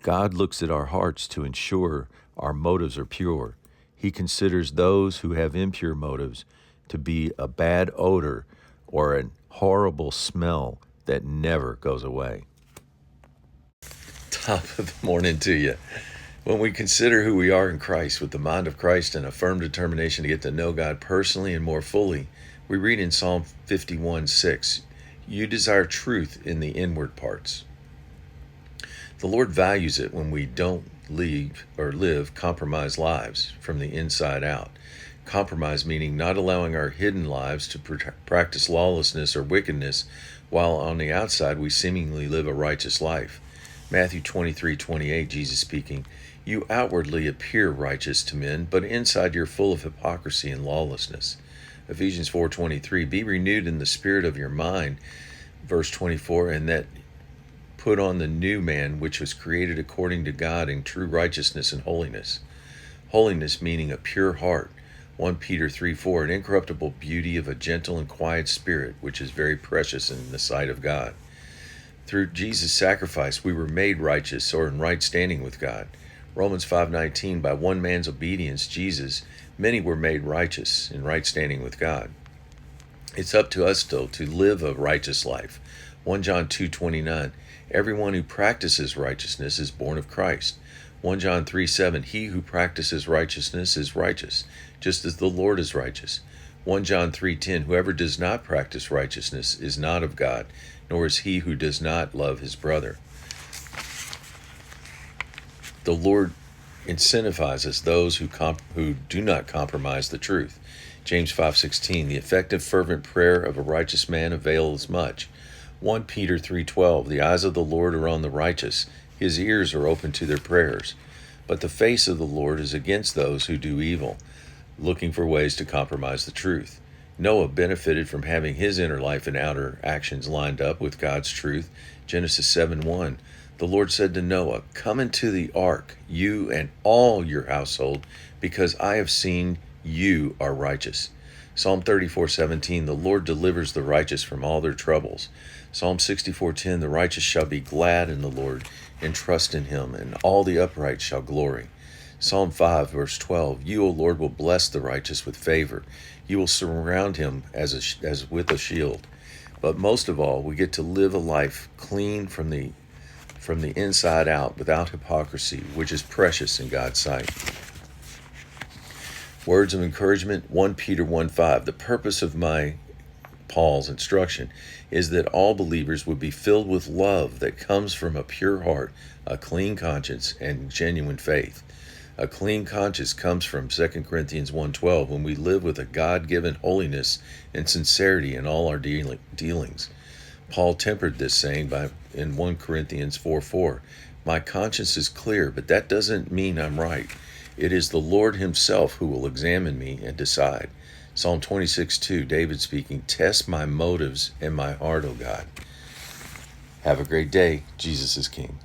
God looks at our hearts to ensure our motives are pure. He considers those who have impure motives to be a bad odor or a horrible smell that never goes away. Top of the morning to you. When we consider who we are in Christ with the mind of Christ and a firm determination to get to know God personally and more fully, we read in Psalm 51:6, "You desire truth in the inward parts." The Lord values it when we don't live compromised lives from the inside out. Compromise meaning not allowing our hidden lives to practice lawlessness or wickedness, while on the outside we seemingly live a righteous life. Matthew 23:28, Jesus speaking, "You outwardly appear righteous to men, but inside you're full of hypocrisy and lawlessness." Ephesians 4:23, "Be renewed in the spirit of your mind," verse 24, "and that put on the new man, which was created according to God in true righteousness and holiness." Holiness meaning a pure heart. 1 Peter 3:4, "An incorruptible beauty of a gentle and quiet spirit, which is very precious in the sight of God." Through Jesus' sacrifice, we were made righteous or in right standing with God. Romans 5:19, "By one man's obedience, Jesus, many were made righteous in right standing with God." It's up to us, though, to live a righteous life. 1 John 2:29, "Everyone who practices righteousness is born of Christ." 1 John 3:7, "He who practices righteousness is righteous, just as the Lord is righteous." 1 John 3:10, "Whoever does not practice righteousness is not of God, nor is he who does not love his brother." The Lord incentivizes those who do not compromise the truth. James 5:16, "The effective fervent prayer of a righteous man avails much." 1 Peter 3:12, "The eyes of the Lord are on the righteous, his ears are open to their prayers. But the face of the Lord is against those who do evil," looking for ways to compromise the truth. Noah benefited from having his inner life and outer actions lined up with God's truth. Genesis 7:1, "The Lord said to Noah, 'Come into the ark, you and all your household, because I have seen you are righteous.'" Psalm 34:17, "The Lord delivers the righteous from all their troubles." Psalm 64:10, "The righteous shall be glad in the Lord and trust in him, and all the upright shall glory." Psalm 5, verse 12, "You, O Lord, will bless the righteous with favor. You will surround him as with a shield." But most of all, we get to live a life clean from the inside out, without hypocrisy, which is precious in God's sight. Words of encouragement, 1 Peter 1:5, "The purpose of Paul's instruction is that all believers would be filled with love that comes from a pure heart, a clean conscience, and genuine faith." A clean conscience comes from 2 Corinthians 1:12, when we live with a God-given holiness and sincerity in all our dealings. Paul tempered this saying in 1 Corinthians 4:4, "My conscience is clear, but that doesn't mean I'm right. It is the Lord himself who will examine me and decide." Psalm 26:2, David speaking, "Test my motives and my heart, O God." Have a great day. Jesus is King.